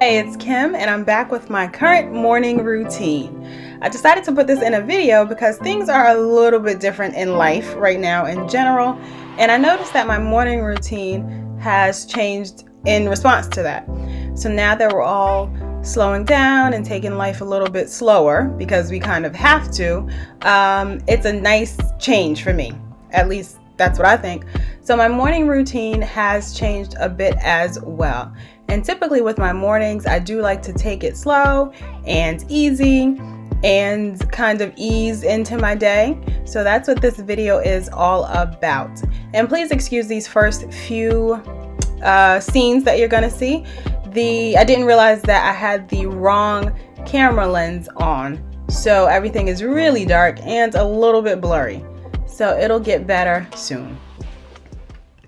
Hey, it's Kim and I'm back with my current morning routine. I decided to put this in a video because things are a little bit different in life right now in general, and I noticed that my morning routine has changed in response to that. So now that we're all slowing down and taking life a little bit slower because we kind of have to, it's a nice change for me. At least that's what I think. So my morning routine has changed a bit as well. And typically with my mornings, I do like to take it slow and easy and kind of ease into my day. So that's what this video is all about. And please excuse these first few scenes that you're gonna see. I didn't realize that I had the wrong camera lens on. So everything is really dark and a little bit blurry. So it'll get better soon.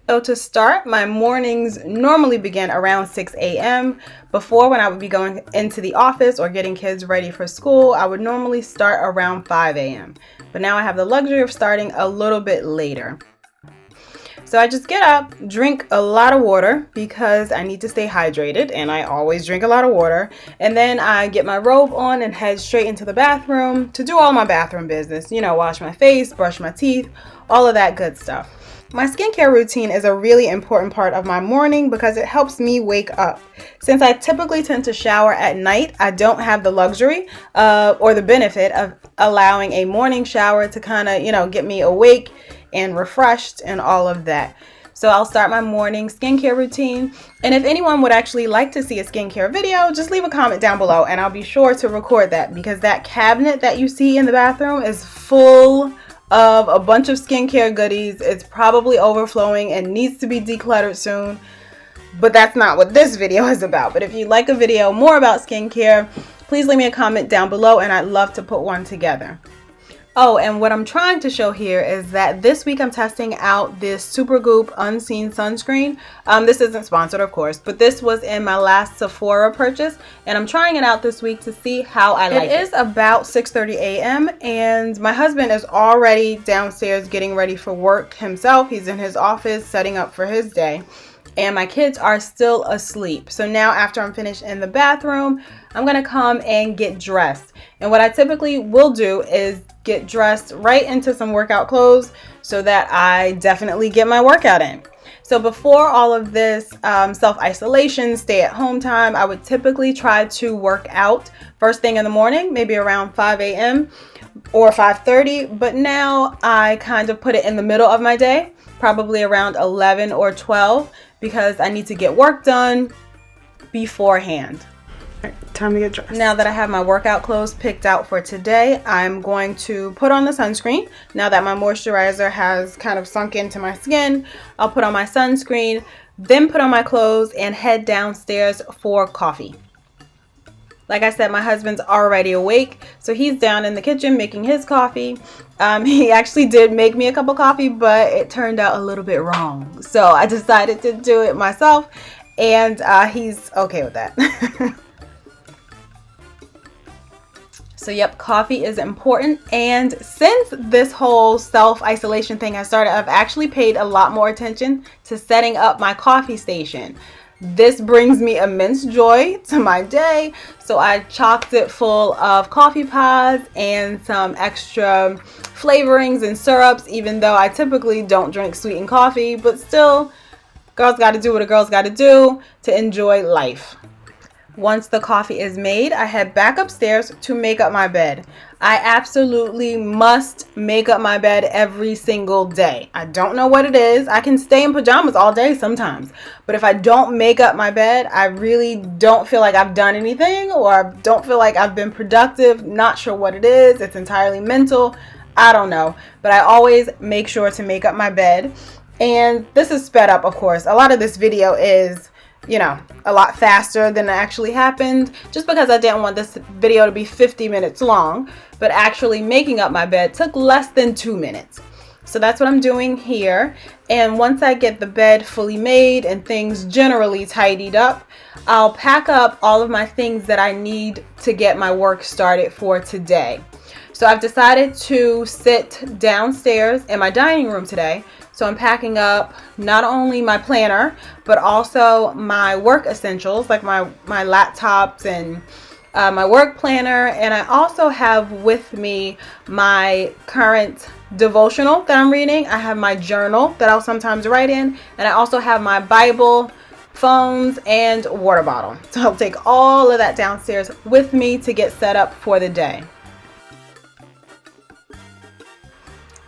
So to start, my mornings normally begin around 6 a.m. Before, when I would be going into the office or getting kids ready for school, I would normally start around 5 a.m. But now I have the luxury of starting a little bit later. So I just get up, drink a lot of water because I need to stay hydrated, and I always drink a lot of water. And then I get my robe on and head straight into the bathroom to do all my bathroom business. You know, wash my face, brush my teeth, all of that good stuff. My skincare routine is a really important part of my morning because it helps me wake up. Since I typically tend to shower at night, I don't have the luxury or the benefit of allowing a morning shower to kind of, get me awake and refreshed and all of that. So I'll start my morning skincare routine. And if anyone would actually like to see a skincare video, just leave a comment down below and I'll be sure to record that, because that cabinet that you see in the bathroom is full of a bunch of skincare goodies. It's probably overflowing and needs to be decluttered soon, but that's not what this video is about. But if you'd like a video more about skincare, please leave me a comment down below and I'd love to put one together. Oh, and what I'm trying to show here is that this week I'm testing out this Super Goop Unseen Sunscreen. This isn't sponsored, of course, but this was in my last Sephora purchase, and I'm trying it out this week to see how I like it. It is about 6:30 a.m. and my husband is already downstairs getting ready for work himself. He's in his office setting up for his day, and my kids are still asleep. So now, after I'm finished in the bathroom, I'm gonna come and get dressed. And what I typically will do is get dressed right into some workout clothes so that I definitely get my workout in. So before all of this self-isolation, stay-at-home time, I would typically try to work out first thing in the morning, maybe around 5 a.m. or 5:30. But now I kind of put it in the middle of my day, probably around 11 or 12, because I need to get work done beforehand. All right, time to get dressed. Now that I have my workout clothes picked out for today, I'm going to put on the sunscreen. Now that my moisturizer has kind of sunk into my skin, I'll put on my sunscreen, then put on my clothes and head downstairs for coffee. Like I said, my husband's already awake, so he's down in the kitchen making his coffee. He actually did make me a cup of coffee, but it turned out a little bit wrong. So I decided to do it myself, and he's okay with that. So yep, coffee is important. And since this whole self-isolation thing has started, I've actually paid a lot more attention to setting up my coffee station. This brings me immense joy to my day. So I chocked it full of coffee pods and some extra flavorings and syrups, even though I typically don't drink sweetened coffee, but still, girls got to do what a girl's got to do to enjoy life. Once the coffee is made, I head back upstairs to make up my bed. I absolutely must make up my bed every single day. I don't know what it is. I can stay in pajamas all day sometimes, but if I don't make up my bed, I really don't feel like I've done anything, or don't feel like I've been productive. Not sure what it is. It's entirely mental. I don't know, but I always make sure to make up my bed. And this is sped up, of course. A lot of this video is, a lot faster than it actually happened, just because I didn't want this video to be 50 minutes long, but actually making up my bed took less than 2 minutes. So that's what I'm doing here. And once I get the bed fully made and things generally tidied up, I'll pack up all of my things that I need to get my work started for today. So I've decided to sit downstairs in my dining room today So I'm packing up not only my planner, but also my work essentials, like my laptops and my work planner. And I also have with me my current devotional that I'm reading. I have my journal that I'll sometimes write in, and I also have my Bible, phones, and water bottle. So I'll take all of that downstairs with me to get set up for the day.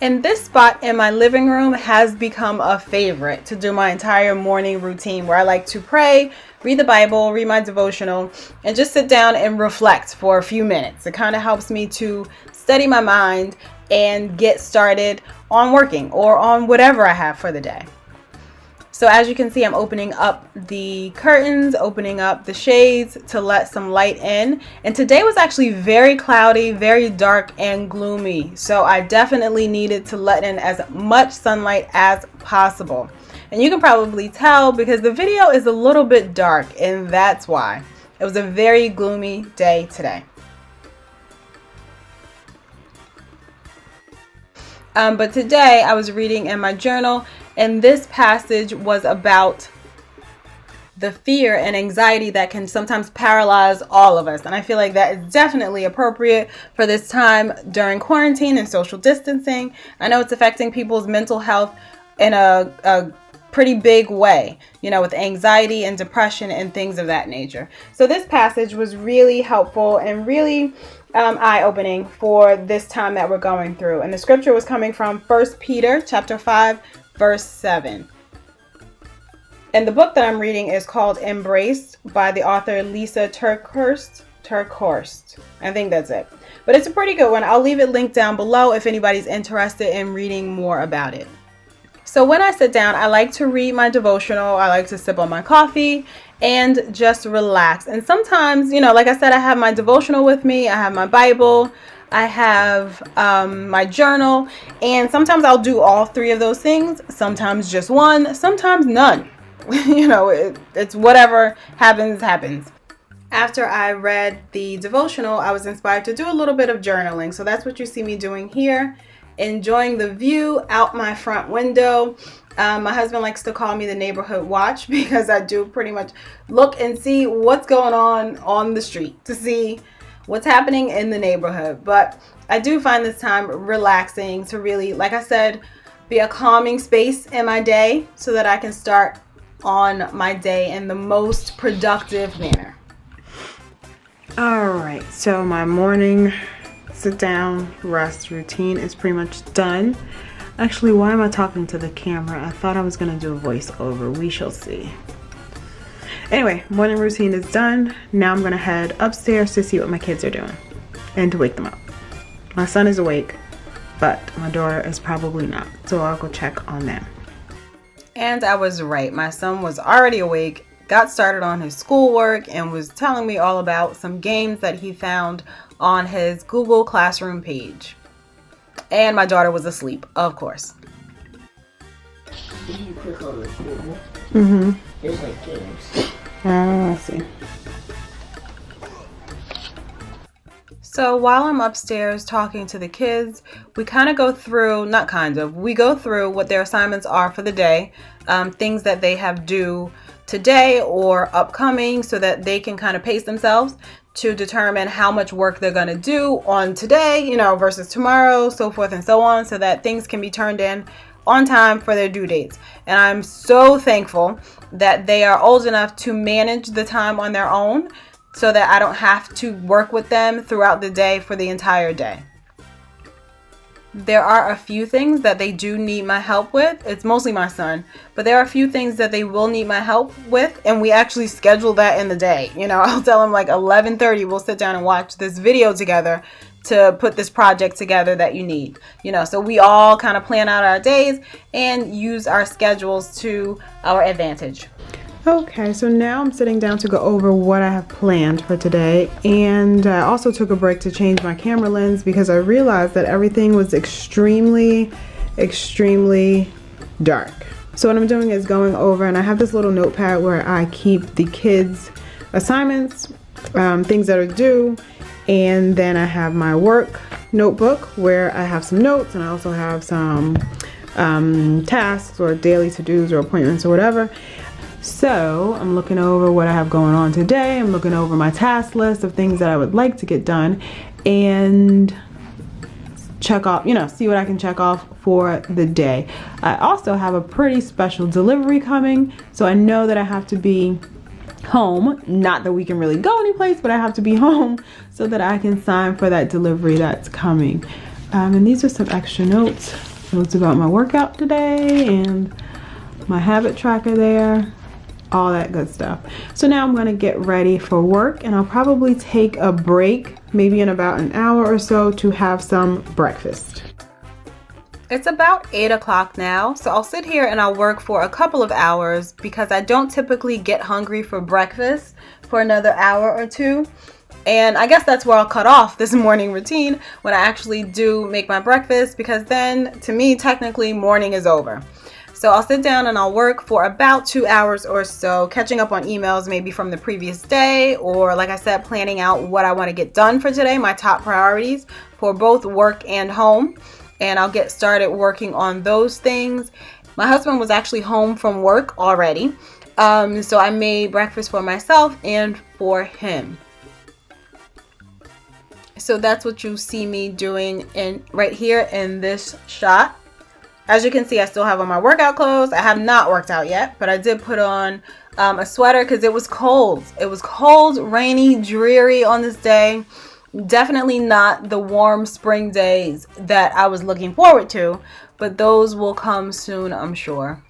And this spot in my living room has become a favorite to do my entire morning routine, where I like to pray, read the Bible, read my devotional, and just sit down and reflect for a few minutes. It kind of helps me to steady my mind and get started on working or on whatever I have for the day. So as you can see, I'm opening up the curtains, opening up the shades to let some light in. And today was actually very cloudy, very dark and gloomy. So I definitely needed to let in as much sunlight as possible. And you can probably tell because the video is a little bit dark, and that's why. It was a very gloomy day today. But today I was reading in my journal, and this passage was about the fear and anxiety that can sometimes paralyze all of us. And I feel like that is definitely appropriate for this time during quarantine and social distancing. I know it's affecting people's mental health in a pretty big way, you know, with anxiety and depression and things of that nature. So this passage was really helpful and really eye-opening for this time that we're going through. And the scripture was coming from 1 Peter chapter 5, verse 7. And the book that I'm reading is called Embraced by the author Lisa Turkhorst. I think that's it. But it's a pretty good one. I'll leave it linked down below if anybody's interested in reading more about it. So when I sit down, I like to read my devotional. I like to sip on my coffee and just relax. And sometimes, you know, like I said, I have my devotional with me. I have my Bible. I have my journal. And sometimes I'll do all three of those things. Sometimes just one. Sometimes none. You know, it's whatever happens. After I read the devotional, I was inspired to do a little bit of journaling. So that's what you see me doing here. Enjoying the view out my front window. My husband likes to call me the neighborhood watch because I do pretty much look and see what's going on the street to see what's happening in the neighborhood. But I do find this time relaxing to really, like I said, be a calming space in my day so that I can start on my day in the most productive manner. All right, so my morning sit down rest routine is pretty much done. Actually, why am I talking to the camera? I thought I was gonna do a voiceover. We shall see. Anyway, morning routine is done. Now I'm gonna head upstairs to see what my kids are doing and to wake them up. My son is awake, but my daughter is probably not. So I'll go check on them. And I was right. My son was already awake, got started on his schoolwork, and was telling me all about some games that he found on his Google Classroom page. And my daughter was asleep, of course. If you click on the Google, there's like games. Oh, I see. So while I'm upstairs talking to the kids, we kind of go through, we go through what their assignments are for the day, things that they have due today or upcoming so that they can kind of pace themselves to determine how much work they're going to do on today, you know, versus tomorrow, so forth and so on, so that things can be turned in on time for their due dates. And I'm so thankful that they are old enough to manage the time on their own so that I don't have to work with them throughout the day for the entire day. There are a few things that they do need my help with. It's mostly my son, but there are a few things that they will need my help with, and we actually schedule that in the day. You know, I'll tell them like 11:30, we'll sit down and watch this video together to put this project together that you need. You know, so we all kind of plan out our days and use our schedules to our advantage. Okay, so now I'm sitting down to go over what I have planned for today, and I also took a break to change my camera lens because I realized that everything was extremely dark. So what I'm doing is going over, and I have this little notepad where I keep the kids' assignments, things that are due, and then I have my work notebook where I have some notes, and I also have some tasks or daily to-dos or appointments or whatever. So I'm looking over what I have going on today. I'm looking over my task list of things that I would like to get done and check off, you know, see what I can check off for the day. I also have a pretty special delivery coming, so I know that I have to be home. Not that we can really go anyplace, but I have to be home so that I can sign for that delivery that's coming. And these are some extra notes about my workout today and my habit tracker there, all that good stuff. So now I'm going to get ready for work, and I'll probably take a break maybe in about an hour or so to have some breakfast. It's about 8 o'clock now, so I'll sit here and I'll work for a couple of hours because I don't typically get hungry for breakfast for another hour or two. And I guess that's where I'll cut off this morning routine, when I actually do make my breakfast, because then to me technically morning is over. So I'll sit down and I'll work for about 2 hours or so, catching up on emails maybe from the previous day, or like I said, planning out what I want to get done for today, my top priorities for both work and home. And I'll get started working on those things. My husband was actually home from work already, so I made breakfast for myself and for him. So that's what you see me doing right here in this shot. As you can see, I still have on my workout clothes. I have not worked out yet, but I did put on a sweater because it was cold. It was cold, rainy, dreary on this day. Definitely not the warm spring days that I was looking forward to, but those will come soon, I'm sure.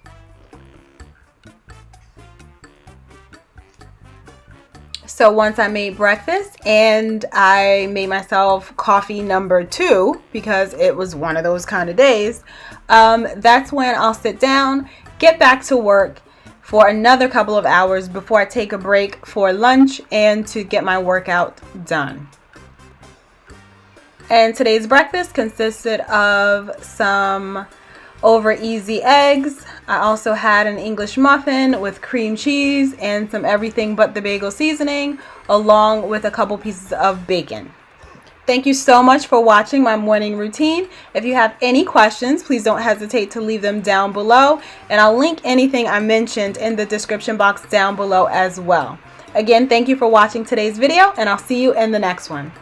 So once I made breakfast and I made myself coffee number 2, because it was one of those kind of days, that's when I'll sit down, get back to work for another couple of hours before I take a break for lunch and to get my workout done. And today's breakfast consisted of some over easy eggs. I also had an English muffin with cream cheese and some everything but the bagel seasoning, along with a couple pieces of bacon. Thank you so much for watching my morning routine. If you have any questions, please don't hesitate to leave them down below, and I'll link anything I mentioned in the description box down below as well. Again, thank you for watching today's video, and I'll see you in the next one.